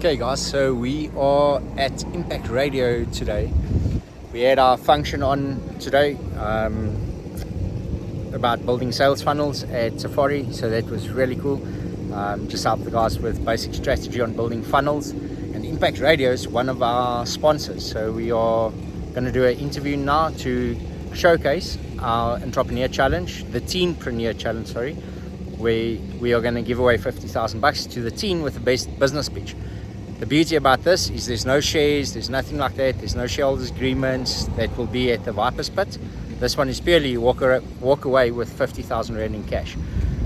Okay guys, so we are at Impact Radio today. We had our function on today about building sales funnels at Safari, so that was really cool. Just helped the guys with basic strategy on building funnels, and Impact Radio is one of our sponsors, so we are going to do an interview now to showcase our entrepreneur challenge, the teenpreneur challenge, where we are going to give away $50,000 to the teen with the best business pitch. The beauty about this is there's no shares, there's nothing like that, there's no shareholders agreements that will be at the Viper's Pit. This one is purely walk away with 50,000 Rand in cash.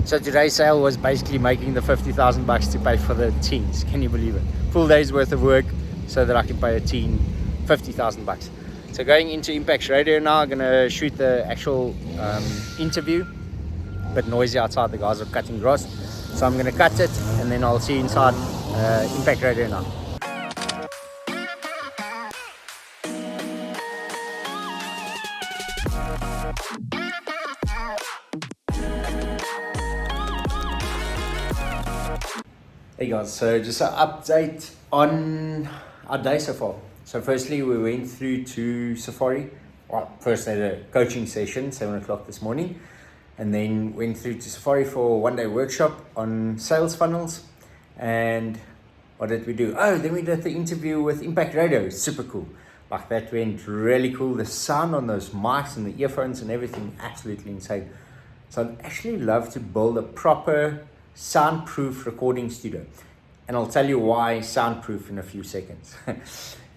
So today's sale was basically making the $50,000 to pay for the teens. Can you believe it? Full day's worth of work so that I can pay a teen $50,000. So going into Impact Radio now, I'm gonna shoot the actual interview. A bit noisy outside, the guys are cutting grass. So I'm gonna cut it and then I'll see you inside Impact Radio now. Hey guys, so just an update on our day so far. So firstly, we went through to Safari. Well, first had a coaching session, 7 o'clock this morning, and then went through to Safari for a one-day workshop on sales funnels. And what did we do? Oh, then we did the interview with Impact Radio. Super cool. Like, that went really cool. The sound on those mics and the earphones and everything, absolutely insane. So I'd actually love to build a proper soundproof recording studio. And I'll tell you why soundproof in a few seconds.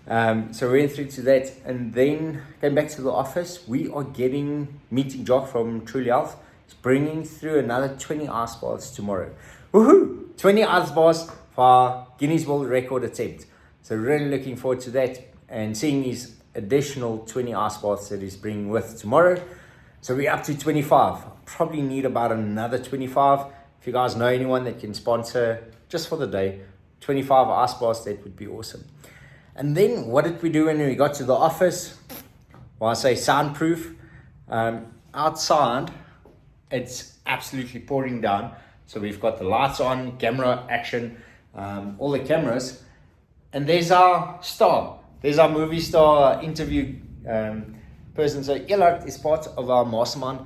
So we went through to that and then came back to the office. We are getting meeting Jock from Truly Health. He's bringing through another 20 ice bars tomorrow. Woohoo! 20 ice bars for our Guinness World Record attempt. So really looking forward to that and seeing his additional 20 ice bars that he's bringing with tomorrow. So we're up to 25. Probably need about another 25. If you guys know anyone that can sponsor just for the day, 25 ice bars, that would be awesome. And then what did we do when we got to the office? Well, I say soundproof. Outside, it's absolutely pouring down. So we've got the lights on, camera action, all the cameras. And there's our star. There's our movie star interview person. So Elard is part of our mastermind.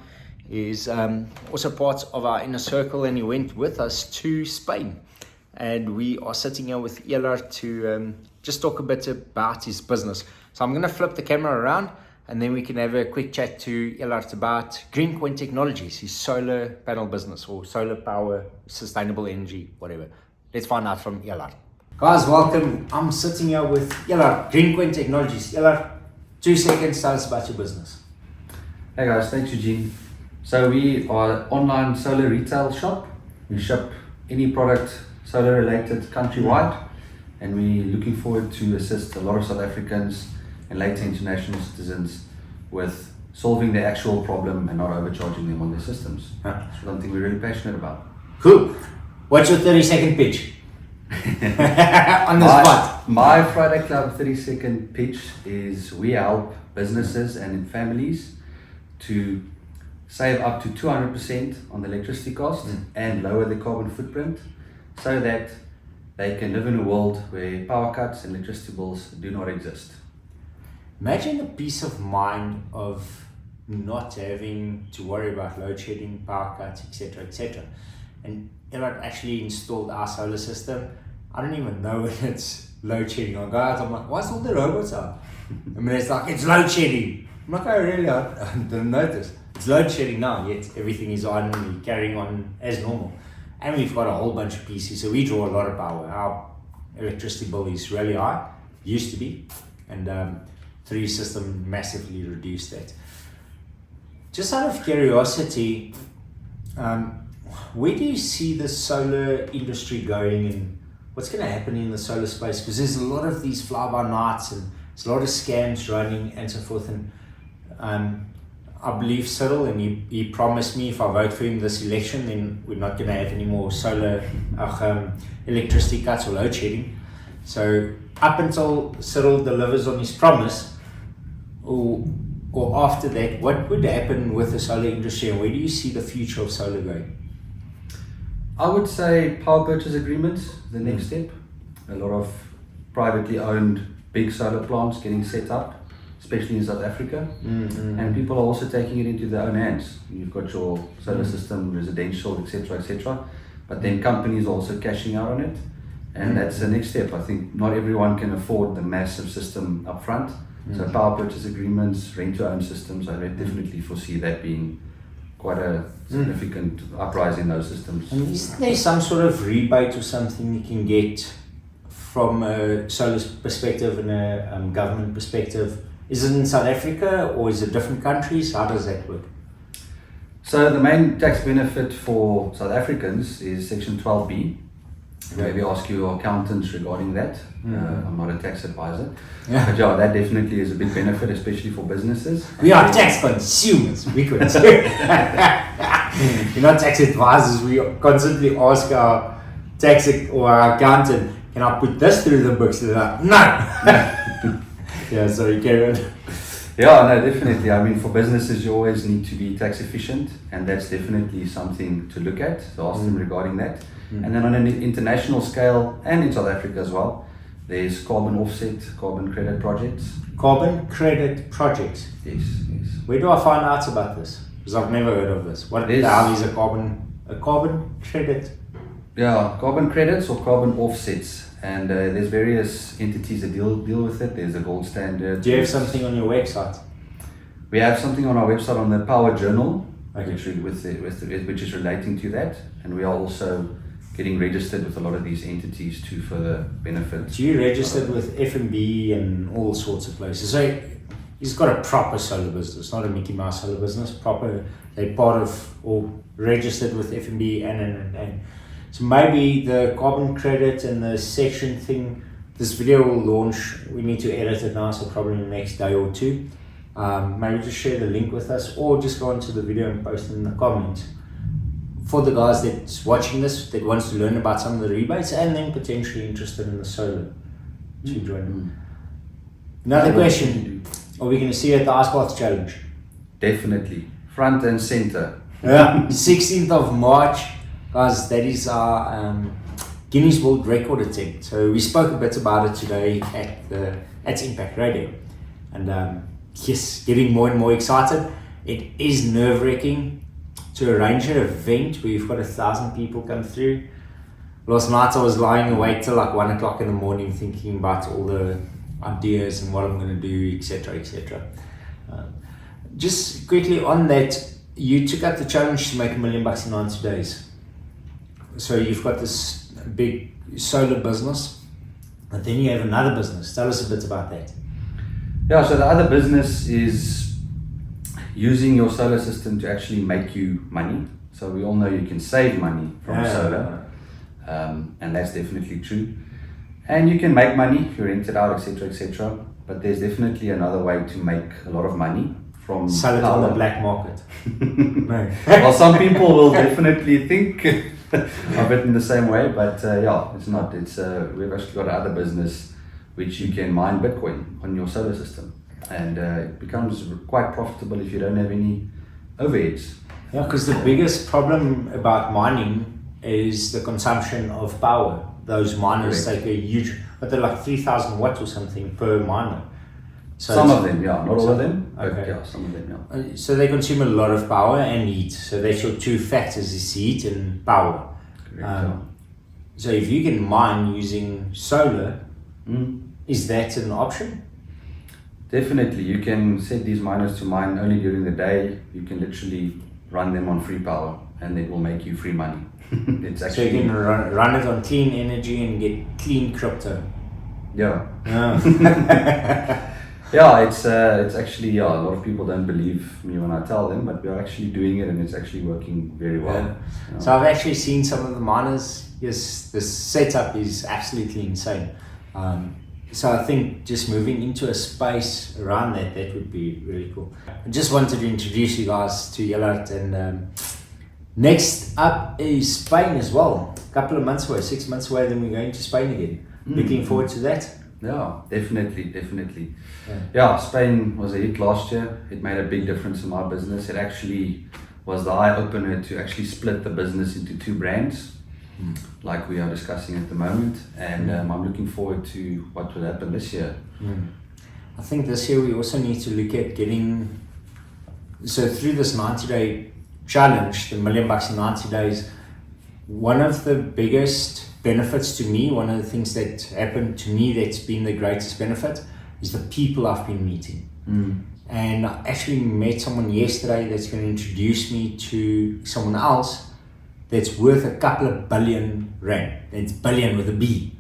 Is also part of our inner circle, and he went with us to Spain. And we are sitting here with Elard to just talk a bit about his business. So I'm going to flip the camera around and then we can have a quick chat to Elard about Greencoin Technologies, his solar panel business, or solar power, sustainable energy, whatever. Let's find out from Elard. Guys, welcome. I'm sitting here with Elard, Greencoin Technologies. Elard, 2 seconds, tell us about your business. Hey guys, thanks Eugene. So we are an online solar retail shop. We ship any product solar related countrywide, and we're looking forward to assist a lot of South Africans and later international citizens with solving the actual problem and not overcharging them on their systems. That's something we're really passionate about. Cool. What's your 30-second pitch? On the spot. My Friday Club 30-second pitch is we help businesses and families to save up to 200% on the electricity cost and lower the carbon footprint, so that they can live in a world where power cuts and electricity bills do not exist. Imagine the peace of mind of not having to worry about load shedding, power cuts, etc., etc. And Elard actually installed our solar system. I don't even know when it's load shedding. I go out, I'm like, why's all the robots out? I mean, it's like, it's load shedding. I'm like, oh really? I didn't notice. It's load shedding now, yet everything is on, we're carrying on as normal. And we've got a whole bunch of PCs, so we draw a lot of power. Our electricity bill is really high, used to be, and 3 system massively reduced that. Just out of curiosity, where do you see the solar industry going, and what's going to happen in the solar space? Because there's a lot of these fly-by-nights and there's a lot of scams running and so forth. And I believe Cyril, and he promised me if I vote for him this election, then we're not going to have any more solar electricity cuts or load shedding. So up until Cyril delivers on his promise, or after that, what would happen with the solar industry, and where do you see the future of solar going? I would say power purchase agreements, the next step. a lot of privately owned big solar plants getting set up, especially in South Africa. And people are also taking it into their own hands. You've got your solar system, residential, etc., etc. But then companies are also cashing out on it. And that's the next step. I think not everyone can afford the massive system up front. So power purchase agreements, rent-to-own systems, I definitely foresee that being quite a significant uprise in those systems. And isn't there some sort of rebate or something you can get from a solar perspective and a government perspective? Is it in South Africa or is it different countries? How does that work? So the main tax benefit for South Africans is Section 12B. Maybe ask your accountants regarding that. I'm not a tax advisor. But yeah, that definitely is a big benefit, especially for businesses. We are tax consumers. We could say. We're not tax advisors. We constantly ask our tax or our accountant, can I put this through the books? They're like, no. Yeah, sorry, carry on. Yeah, no, definitely. I mean, for businesses, you always need to be tax efficient, and that's definitely something to look at. So ask them regarding that. And then on an international scale, and in South Africa as well, there's carbon offset, carbon credit projects. Carbon credit projects? Yes. Where do I find out about this? Because I've never heard of this. What the hell is a carbon credit? Yeah, carbon credits or carbon offsets. And there's various entities that deal with it. There's a gold standard. Do you have something on your website? We have something on our website on the Power Journal, okay, which is relating to that. And we are also getting registered with a lot of these entities to further benefit. So you registered with F&B and all sorts of places. So he's got a proper solar business, not a Mickey Mouse solar business. Proper, they're part of or registered with F&B and. So maybe the carbon credit and the section thing, this video will launch. We need to edit it now, so probably in the next day or two. Maybe just share the link with us or just go onto the video and post it in the comments. For the guys that's watching this, that wants to learn about some of the rebates and then potentially interested in the solar to join them. Another question, are we going to see you at the Ice Bath Challenge? Definitely, front and center. Yeah, 16th of March. Guys, that is our Guinness World Record attempt. So we spoke a bit about it today at Impact Radio. And yes, getting more and more excited. It is nerve-wracking to arrange an event where you've got 1,000 people come through. Last night I was lying awake till like 1 o'clock in the morning thinking about all the ideas and what I'm going to do, etc., etc. Just quickly on that, you took up the challenge to make $1 million in 90 days. So you've got this big solar business, but then you have another business. Tell us a bit about that. Yeah, so the other business is using your solar system to actually make you money. So we all know you can save money from solar, and that's definitely true. And you can make money if you rent it out, etc., etc. But there's definitely another way to make a lot of money from sell it on the black market. No. Well, some people will definitely think of it in the same way, but yeah, it's not. It's we've actually got another business which you can mine Bitcoin on your solar system, and it becomes quite profitable if you don't have any overheads. Yeah, because the biggest problem about mining is the consumption of power. Those miners take a huge, but they're like 3,000 watts or something per miner. So some of them, yeah, not all of them. Okay. Yeah, some of them, yeah. So they consume a lot of power and heat. So that's your two factors: is heat and power. Correct, so if you can mine using solar, is that an option? Definitely, you can set these miners to mine only during the day. You can literally run them on free power, and it will make you free money. It's actually, so you can run it on clean energy and get clean crypto. Yeah. Yeah, it's actually, yeah, a lot of people don't believe me when I tell them, but we're actually doing it and it's actually working very well. Yeah. You know? So I've actually seen some of the miners. Yes, the setup is absolutely insane. So I think just moving into a space around that would be really cool. I just wanted to introduce you guys to Elard, and next up is Spain as well. A couple of months away, 6 months away, then we're going to Spain again. Looking forward to that. Yeah, definitely. Yeah, Spain was a hit last year. It made a big difference in my business. It actually was the eye opener to actually split the business into two brands. like we are discussing at the moment, and I'm looking forward to what will happen this year. I think this year we also need to look at so through this 90-day challenge, the $1 million in 90 days, one of the biggest benefits to me, one of the things that happened to me that's been the greatest benefit, is the people I've been meeting. And I actually met someone yesterday that's going to introduce me to someone else that's worth a couple of billion rand. That's billion with a B,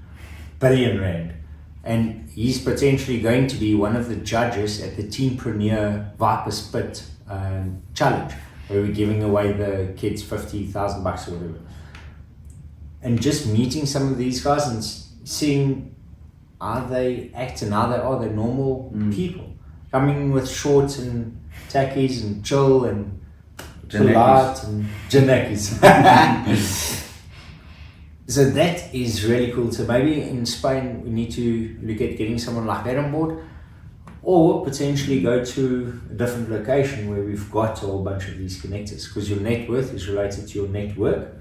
billion rand. And he's potentially going to be one of the judges at the Teenpreneur Viper Spit challenge, where we're giving away the kids $50,000 or whatever. And just meeting some of these guys and seeing how they act and how they are, they're normal people. Coming with shorts and tackies and chill and polite and janakis. So that is really cool. So maybe in Spain we need to look at getting someone like that on board, or potentially go to a different location where we've got a whole bunch of these connectors, because your net worth is related to your network.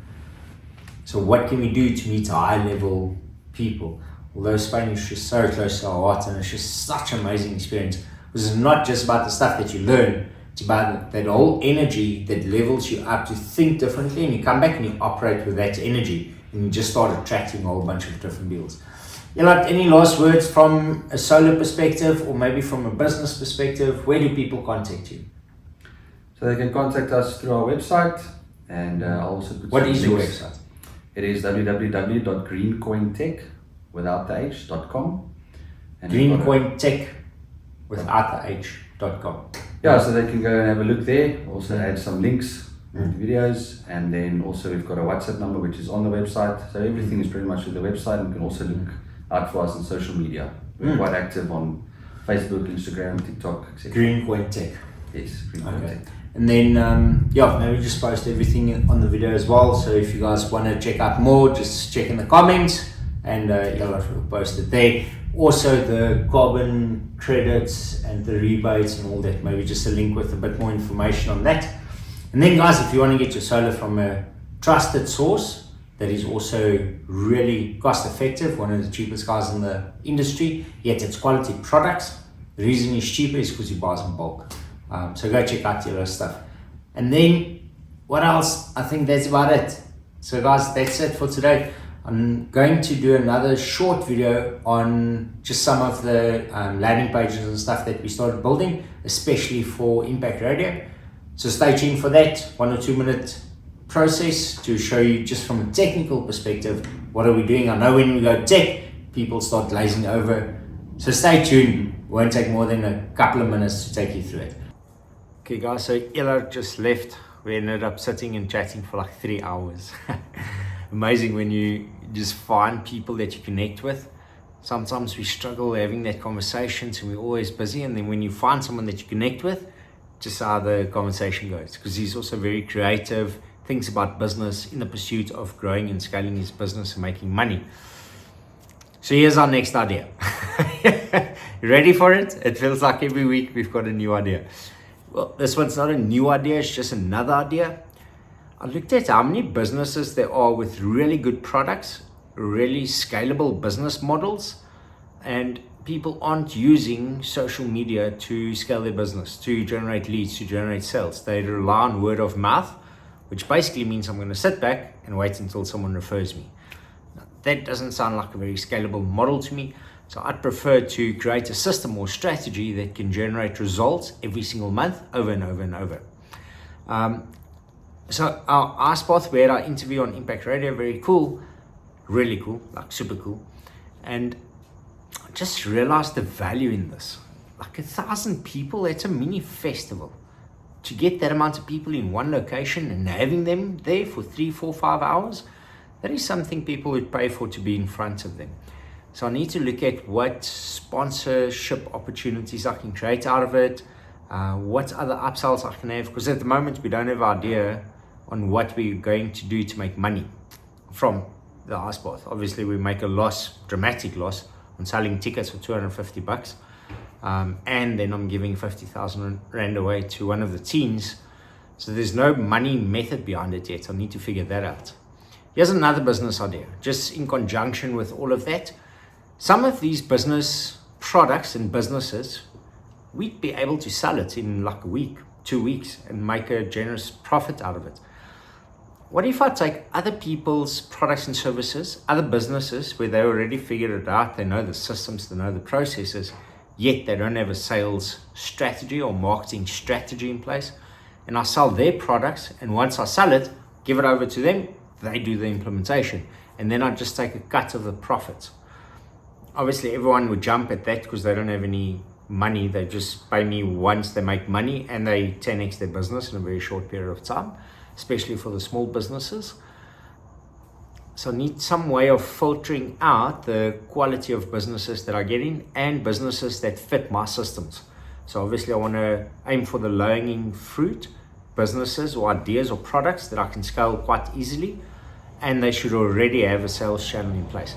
So what can we do to meet high level people? Although Spain is just so close to our heart, and it's just such an amazing experience. Because it's not just about the stuff that you learn, it's about that whole energy that levels you up to think differently, and you come back and you operate with that energy, and you just start attracting a whole bunch of different deals. Elard, any last words from a solar perspective, or maybe from a business perspective? Where do people contact you? So they can contact us through our website, and I'll also put What is your website? It is www.greencointech.com. Greencointech without the H.com. Yeah, so they can go and have a look there. Also add some links with videos, and then also we've got a WhatsApp number which is on the website. So everything is pretty much with the website, and you can also look out for us on social media. We're quite active on Facebook, Instagram, TikTok, etc. Greencoin Tech. Yes, Greencoin Tech. And then, maybe just post everything on the video as well. So if you guys want to check out more, just check in the comments, and Elard will post it there. Also the carbon credits and the rebates and all that, maybe just a link with a bit more information on that. And then guys, if you want to get your solar from a trusted source that is also really cost effective, one of the cheapest guys in the industry, yet it's quality products. The reason it's cheaper is because he buys in bulk. So go check out your stuff. And then what else? I think that's about it. So guys, that's it for today. I'm going to do another short video on just some of the landing pages and stuff that we started building, especially for Impact Radio. So stay tuned for that 1 or 2 minute process to show you just from a technical perspective, what are we doing? I know when we go tech, people start glazing over. So stay tuned. It won't take more than a couple of minutes to take you through it. Okay guys, so Elard just left. We ended up sitting and chatting for like 3 hours. Amazing when you just find people that you connect with. Sometimes we struggle having that conversation, so we're always busy, and then when you find someone that you connect with, just how the conversation goes, because he's also very creative, thinks about business in the pursuit of growing and scaling his business and making money. So here's our next idea. You ready for it? It feels like every week we've got a new idea. Well, this one's not a new idea, it's just another idea. I looked at how many businesses there are with really good products, really scalable business models, and people aren't using social media to scale their business, to generate leads, to generate sales. They rely on word of mouth, which basically means I'm going to sit back and wait until someone refers me. Now, that doesn't sound like a very scalable model to me, so I'd prefer to create a system or strategy that can generate results every single month over and over and over. So our icepath, we had our interview on Impact Radio, very cool, really cool, like super cool. And I just realized the value in this. Like 1,000 people, it's a mini festival. To get that amount of people in one location and having them there for 3, 4, 5 hours, that is something people would pay for to be in front of them. So I need to look at what sponsorship opportunities I can create out of it, what other upsells I can have, because at the moment we don't have an idea on what we're going to do to make money from the icepath. Obviously we make a loss, dramatic loss, on selling tickets for $250, and then I'm giving 50,000 rand away to one of the teens. So there's no money method behind it yet. I need to figure that out. Here's another business idea, just in conjunction with all of that. Some of these business products and businesses, we'd be able to sell it in like a week, 2 weeks, and make a generous profit out of it. What if I take other people's products and services, other businesses where they already figured it out, they know the systems, they know the processes, yet they don't have a sales strategy or marketing strategy in place, and I sell their products, and once I sell it, give it over to them, they do the implementation, and then I just take a cut of the profits. Obviously everyone would jump at that because they don't have any money. They just pay me once they make money, and they 10x their business in a very short period of time, especially for the small businesses. So I need some way of filtering out the quality of businesses that I get in and businesses that fit my systems. So obviously I want to aim for the low-hanging fruit businesses or ideas or products that I can scale quite easily, and they should already have a sales channel in place.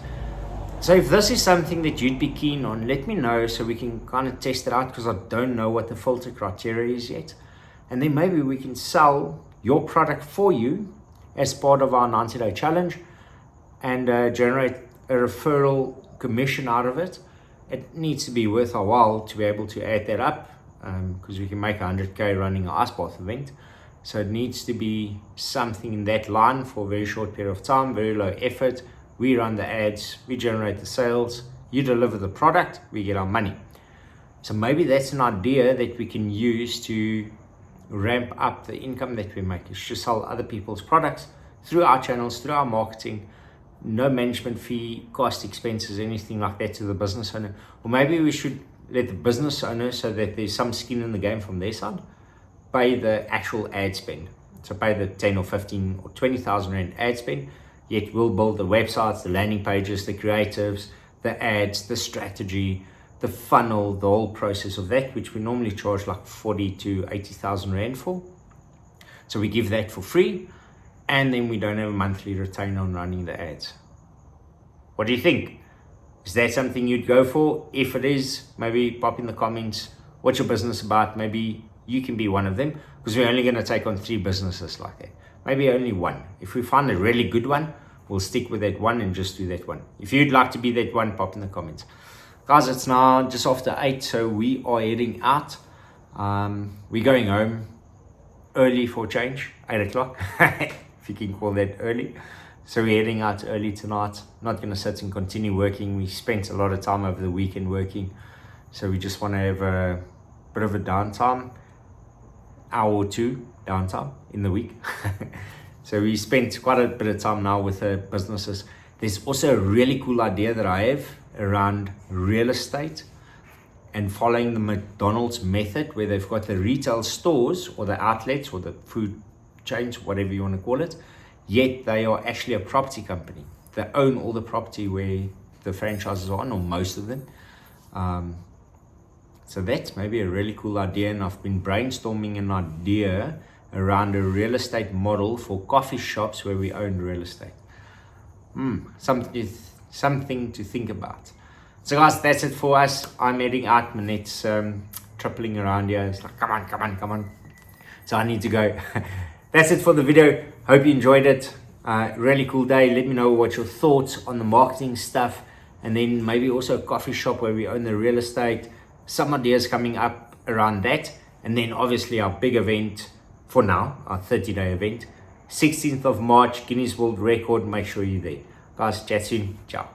So if this is something that you'd be keen on, let me know so we can kind of test it out, because I don't know what the filter criteria is yet. And then maybe we can sell your product for you as part of our 90-day challenge and generate a referral commission out of it. It needs to be worth our while to be able to add that up, because we can make 100K running an ice bath event. So it needs to be something in that line for a very short period of time, very low effort. We run the ads, we generate the sales, you deliver the product, we get our money. So maybe that's an idea that we can use to ramp up the income that we make. Is just sell other people's products through our channels, through our marketing, no management fee, cost, expenses, anything like that to the business owner. Or maybe we should let the business owner, so that there's some skin in the game from their side, pay the actual ad spend. So pay the 10 or 15 or 20,000 Rand ad spend, yet we'll build the websites, the landing pages, the creatives, the ads, the strategy, the funnel, the whole process of that, which we normally charge like 40 to 80,000 Rand for. So we give that for free, and then we don't have a monthly retainer on running the ads. What do you think? Is that something you'd go for? If it is, maybe pop in the comments, what's your business about? Maybe you can be one of them, because we're only going to take on 3 businesses like that. Maybe only one. If we find a really good one, we'll stick with that one and just do that one. If you'd like to be that one, pop in the comments. Guys, it's now just after 8, so we are heading out. We're going home early for change, 8 o'clock, if you can call that early. So we're heading out early tonight. Not going to sit and continue working. We spent a lot of time over the weekend working, so we just want to have a bit of a downtime, hour or 2 downtime in the week. So we spent quite a bit of time now with the businesses. There's also a really cool idea that I have around real estate and following the McDonald's method, where they've got the retail stores or the outlets or the food chains, whatever you want to call it, yet they are actually a property company. They own all the property where the franchises are on, or most of them. So that's maybe a really cool idea, and I've been brainstorming an idea around a real estate model for coffee shops where we own real estate. Something to think about. So guys, that's it for us. I'm heading out. Manette's tripling around here. It's like, come on. So I need to go. That's it for the video. Hope you enjoyed it. Really cool day. Let me know what your thoughts on the marketing stuff, and then maybe also a coffee shop where we own the real estate. Some ideas coming up around that, and then obviously our big event for now, our 30-day event, 16th of March, Guinness World Record. Make sure you're there. Guys, chat soon. Ciao.